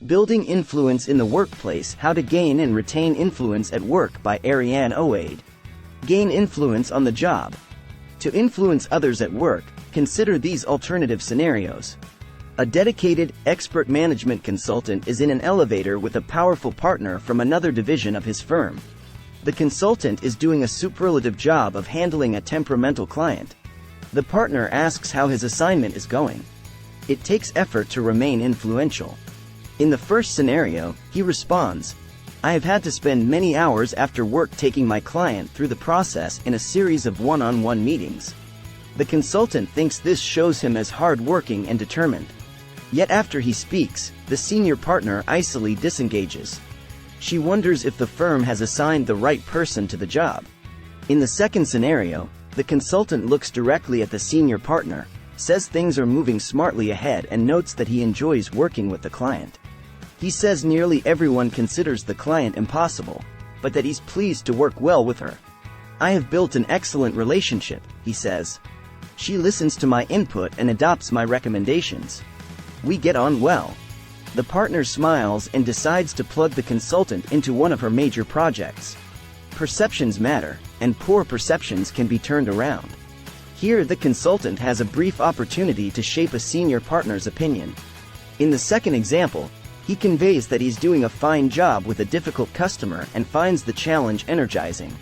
Building Influence in the Workplace: How to Gain and Retain Influence at Work by Aryanne Oade. Gain influence on the job. To influence others at work, consider these alternative scenarios. A dedicated, expert management consultant is in an elevator with a powerful partner from another division of his firm. The consultant is doing a superlative job of handling a temperamental client. The partner asks how his assignment is going. It takes effort to remain influential. In the first scenario, he responds, "I have had to spend many hours after work taking my client through the process in a series of one-on-one meetings." The consultant thinks this shows him as hard-working and determined. Yet after he speaks, the senior partner icily disengages. She wonders if the firm has assigned the right person to the job. In the second scenario, the consultant looks directly at the senior partner, says things are moving smartly ahead, and notes that he enjoys working with the client. He says nearly everyone considers the client impossible, but that he's pleased to work well with her. "I have built an excellent relationship," he says. "She listens to my input and adopts my recommendations. We get on well." The partner smiles and decides to plug the consultant into one of her major projects. Perceptions matter, and poor perceptions can be turned around. Here the consultant has a brief opportunity to shape a senior partner's opinion. In the second example, he conveys that he's doing a fine job with a difficult customer and finds the challenge energizing.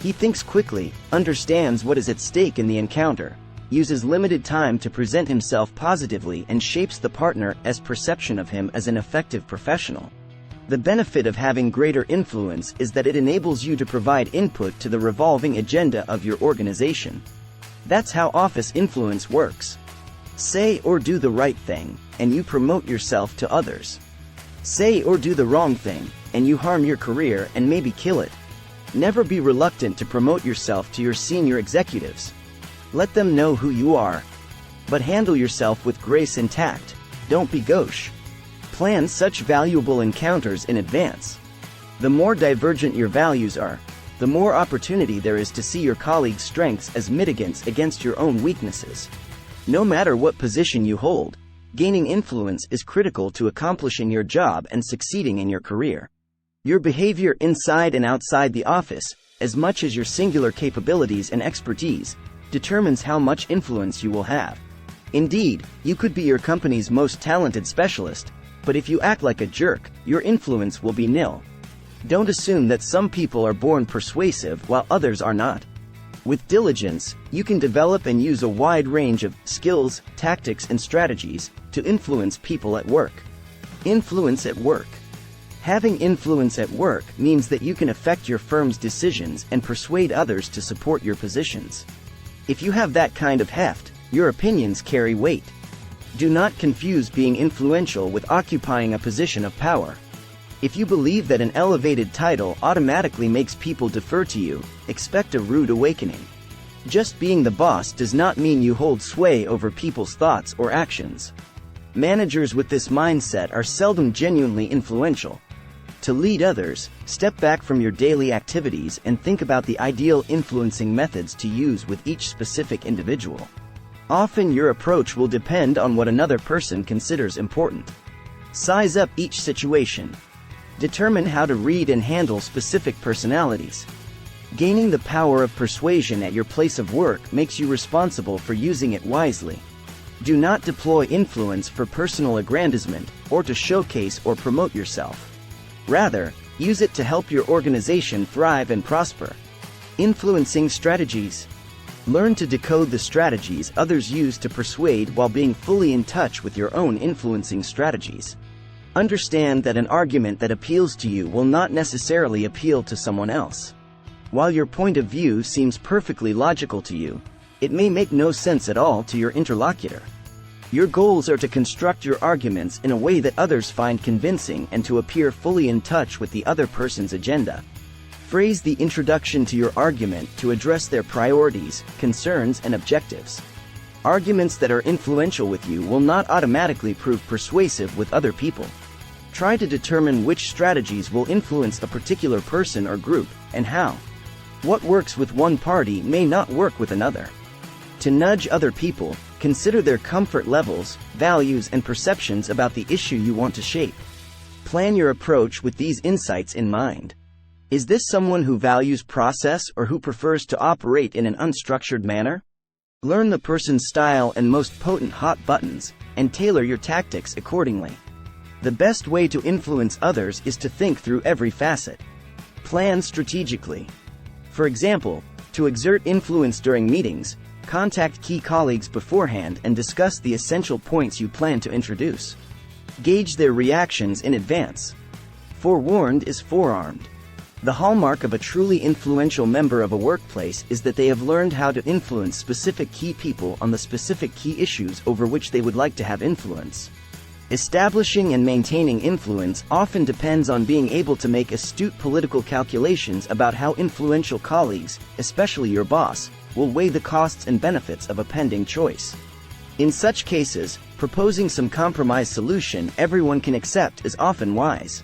He thinks quickly, understands what is at stake in the encounter, uses limited time to present himself positively, and shapes the partner's perception of him as an effective professional. The benefit of having greater influence is that it enables you to provide input to the revolving agenda of your organization. That's how office influence works. Say or do the right thing, and you promote yourself to others. Say or do the wrong thing, and you harm your career and maybe kill it. Never be reluctant to promote yourself to your senior executives. Let them know who you are. But handle yourself with grace and tact. Don't be gauche. Plan such valuable encounters in advance. The more divergent your values are, the more opportunity there is to see your colleagues' strengths as mitigants against your own weaknesses. No matter what position you hold, gaining influence is critical to accomplishing your job and succeeding in your career. Your behavior inside and outside the office, as much as your singular capabilities and expertise, determines how much influence you will have. Indeed, you could be your company's most talented specialist, but if you act like a jerk, your influence will be nil. Don't assume that some people are born persuasive while others are not. With diligence, you can develop and use a wide range of skills, tactics, and strategies to influence people at work. Influence at work. Having influence at work means that you can affect your firm's decisions and persuade others to support your positions. If you have that kind of heft, your opinions carry weight. Do not confuse being influential with occupying a position of power. If you believe that an elevated title automatically makes people defer to you, expect a rude awakening. Just being the boss does not mean you hold sway over people's thoughts or actions. Managers with this mindset are seldom genuinely influential. To lead others, step back from your daily activities and think about the ideal influencing methods to use with each specific individual. Often your approach will depend on what another person considers important. Size up each situation. Determine how to read and handle specific personalities. Gaining the power of persuasion at your place of work makes you responsible for using it wisely. Do not deploy influence for personal aggrandizement or to showcase or promote yourself. Rather, use it to help your organization thrive and prosper. Influencing strategies. Learn to decode the strategies others use to persuade while being fully in touch with your own influencing strategies. Understand that an argument that appeals to you will not necessarily appeal to someone else. While your point of view seems perfectly logical to you, it may make no sense at all to your interlocutor. Your goals are to construct your arguments in a way that others find convincing and to appear fully in touch with the other person's agenda. Phrase the introduction to your argument to address their priorities, concerns, and objectives. Arguments that are influential with you will not automatically prove persuasive with other people. Try to determine which strategies will influence a particular person or group, and how. What works with one party may not work with another. To nudge other people, consider their comfort levels, values, and perceptions about the issue you want to shape. Plan your approach with these insights in mind. Is this someone who values process or who prefers to operate in an unstructured manner? Learn the person's style and most potent hot buttons, and tailor your tactics accordingly. The best way to influence others is to think through every facet. Plan strategically. For example, to exert influence during meetings, contact key colleagues beforehand and discuss the essential points you plan to introduce. Gauge their reactions in advance. Forewarned is forearmed. The hallmark of a truly influential member of a workplace is that they have learned how to influence specific key people on the specific key issues over which they would like to have influence. Establishing and maintaining influence often depends on being able to make astute political calculations about how influential colleagues, especially your boss, will weigh the costs and benefits of a pending choice. In such cases, proposing some compromise solution everyone can accept is often wise.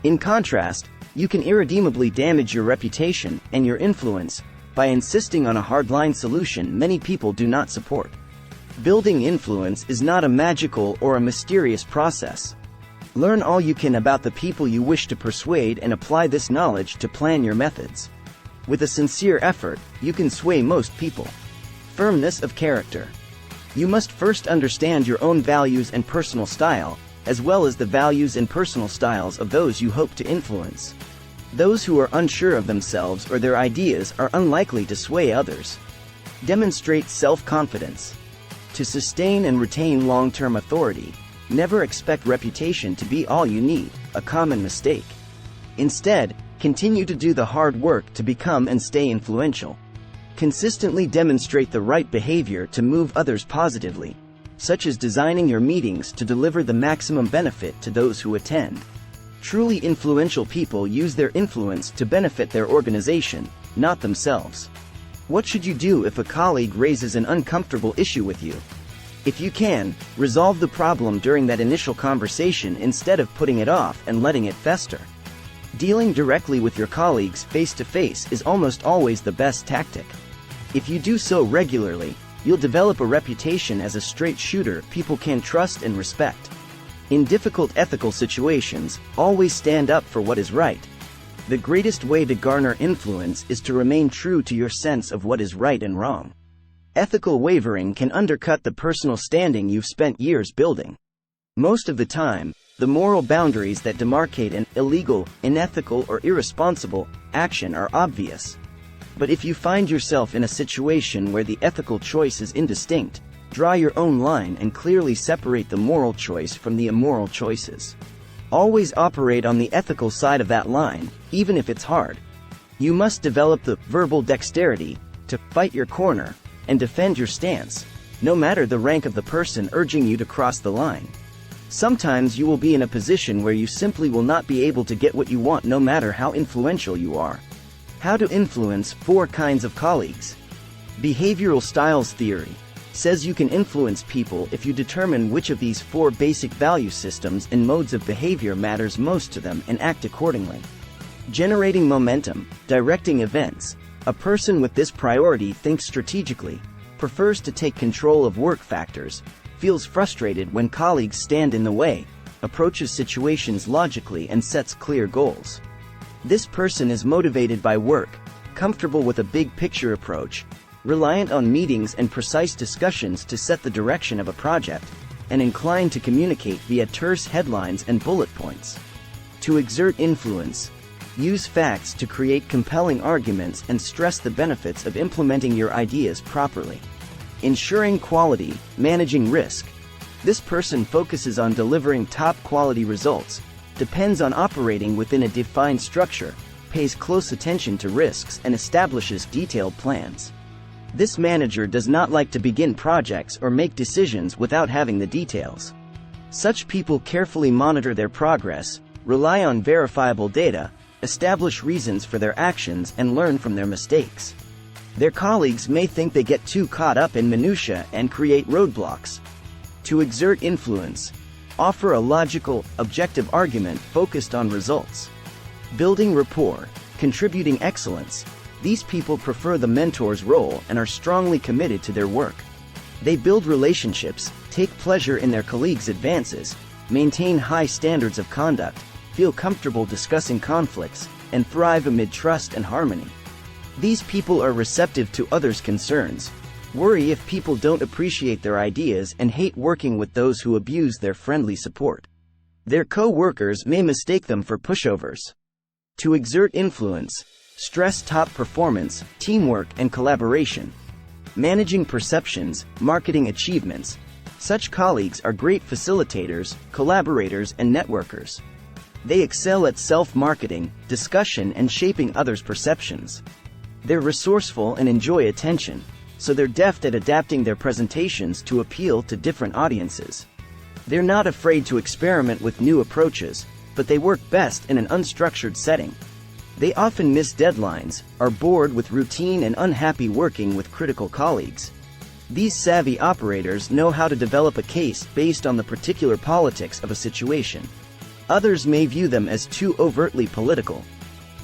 In contrast, you can irredeemably damage your reputation and your influence by insisting on a hardline solution many people do not support. Building influence is not a magical or a mysterious process. Learn all you can about the people you wish to persuade and apply this knowledge to plan your methods. With a sincere effort, you can sway most people. Firmness of character. You must first understand your own values and personal style, as well as the values and personal styles of those you hope to influence. Those who are unsure of themselves or their ideas are unlikely to sway others. Demonstrate self-confidence. To sustain and retain long-term authority, never expect reputation to be all you need, a common mistake. Instead, continue to do the hard work to become and stay influential. Consistently demonstrate the right behavior to move others positively, such as designing your meetings to deliver the maximum benefit to those who attend. Truly influential people use their influence to benefit their organization, not themselves. What should you do if a colleague raises an uncomfortable issue with you? If you can, resolve the problem during that initial conversation instead of putting it off and letting it fester. Dealing directly with your colleagues face-to-face is almost always the best tactic. If you do so regularly, you'll develop a reputation as a straight shooter people can trust and respect. In difficult ethical situations, always stand up for what is right. The greatest way to garner influence is to remain true to your sense of what is right and wrong. Ethical wavering can undercut the personal standing you've spent years building. Most of the time, the moral boundaries that demarcate an illegal, unethical, or irresponsible action are obvious. But if you find yourself in a situation where the ethical choice is indistinct, draw your own line and clearly separate the moral choice from the immoral choices. Always operate on the ethical side of that line, even if it's hard. You must develop the verbal dexterity to fight your corner and defend your stance, no matter the rank of the person urging you to cross the line. Sometimes you will be in a position where you simply will not be able to get what you want no matter how influential you are. How to influence 4 kinds of colleagues. Behavioral styles theory says you can influence people if you determine which of these 4 basic value systems and modes of behavior matters most to them and act accordingly. Generating momentum, directing events. A person with this priority thinks strategically, prefers to take control of work factors, feels frustrated when colleagues stand in the way, approaches situations logically and sets clear goals. This person is motivated by work, comfortable with a big picture approach, reliant on meetings and precise discussions to set the direction of a project, and inclined to communicate via terse headlines and bullet points. To exert influence, use facts to create compelling arguments and stress the benefits of implementing your ideas properly. Ensuring quality, managing risk. This person focuses on delivering top-quality results, depends on operating within a defined structure, pays close attention to risks and establishes detailed plans. This manager does not like to begin projects or make decisions without having the details. Such people carefully monitor their progress, rely on verifiable data, establish reasons for their actions and learn from their mistakes. Their colleagues may think they get too caught up in minutiae and create roadblocks. To exert influence, offer a logical, objective argument focused on results. Building rapport, contributing excellence. These people prefer the mentor's role and are strongly committed to their work. They build relationships, take pleasure in their colleagues' advances, maintain high standards of conduct, feel comfortable discussing conflicts, and thrive amid trust and harmony. These people are receptive to others' concerns, worry if people don't appreciate their ideas, and hate working with those who abuse their friendly support. Their co-workers may mistake them for pushovers. To exert influence, stress top performance, teamwork, and collaboration. Managing perceptions, marketing achievements. Such colleagues are great facilitators, collaborators, and networkers. They excel at self-marketing, discussion, and shaping others' perceptions. They're resourceful and enjoy attention, so they're deft at adapting their presentations to appeal to different audiences. They're not afraid to experiment with new approaches, but they work best in an unstructured setting. They often miss deadlines, are bored with routine, and unhappy working with critical colleagues. These savvy operators know how to develop a case based on the particular politics of a situation. Others may view them as too overtly political.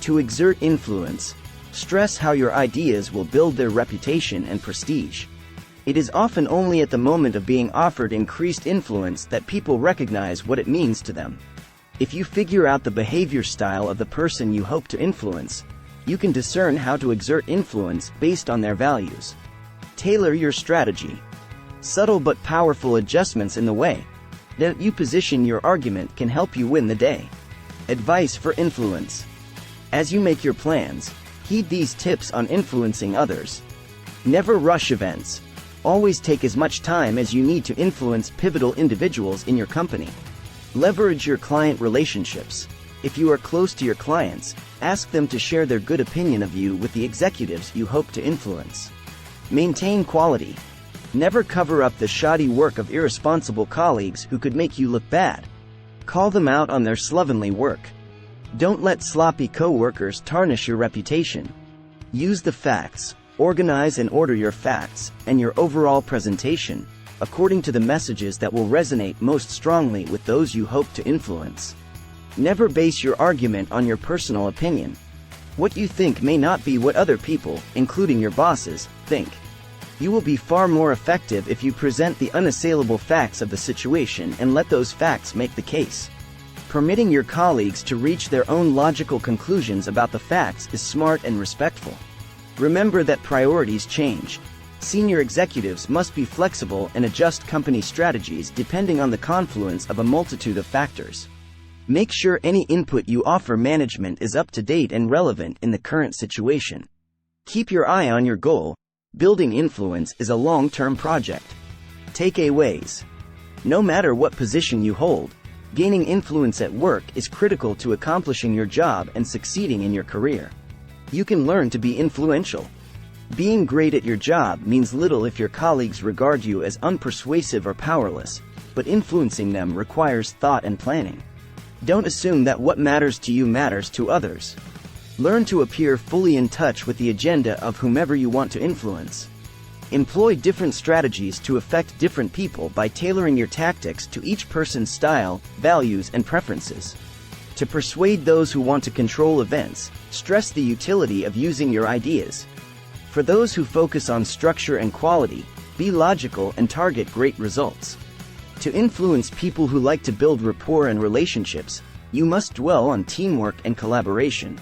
To exert influence, stress how your ideas will build their reputation and prestige. It is often only at the moment of being offered increased influence that people recognize what it means to them. If you figure out the behavior style of the person you hope to influence, you can discern how to exert influence based on their values. Tailor your strategy. Subtle but powerful adjustments in the way that you position your argument can help you win the day. Advice for influence. As you make your plans, heed these tips on influencing others. Never rush events. Always take as much time as you need to influence pivotal individuals in your company. Leverage your client relationships. If you are close to your clients, ask them to share their good opinion of you with the executives you hope to influence. Maintain quality. Never cover up the shoddy work of irresponsible colleagues who could make you look bad. Call them out on their slovenly work. Don't let sloppy co-workers tarnish your reputation. Use the facts, organize and order your facts, and your overall presentation, according to the messages that will resonate most strongly with those you hope to influence. Never base your argument on your personal opinion. What you think may not be what other people, including your bosses, think. You will be far more effective if you present the unassailable facts of the situation and let those facts make the case. Permitting your colleagues to reach their own logical conclusions about the facts is smart and respectful. Remember that priorities change. Senior executives must be flexible and adjust company strategies depending on the confluence of a multitude of factors. Make sure any input you offer management is up to date and relevant in the current situation. Keep your eye on your goal. Building influence is a long-term project. Takeaways. No matter what position you hold, gaining influence at work is critical to accomplishing your job and succeeding in your career. You can learn to be influential. Being great at your job means little if your colleagues regard you as unpersuasive or powerless, but influencing them requires thought and planning. Don't assume that what matters to you matters to others. Learn to appear fully in touch with the agenda of whomever you want to influence. Employ different strategies to affect different people by tailoring your tactics to each person's style, values, and preferences. To persuade those who want to control events, stress the utility of using your ideas. For those who focus on structure and quality, be logical and target great results. To influence people who like to build rapport and relationships, you must dwell on teamwork and collaboration.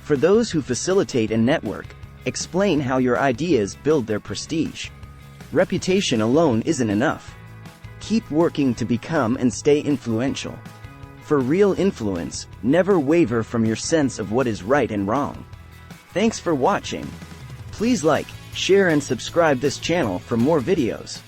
For those who facilitate and network, explain how your ideas build their prestige. Reputation alone isn't enough. Keep working to become and stay influential. For real influence, never waver from your sense of what is right and wrong. Thanks for watching. Please like, share and subscribe this channel for more videos.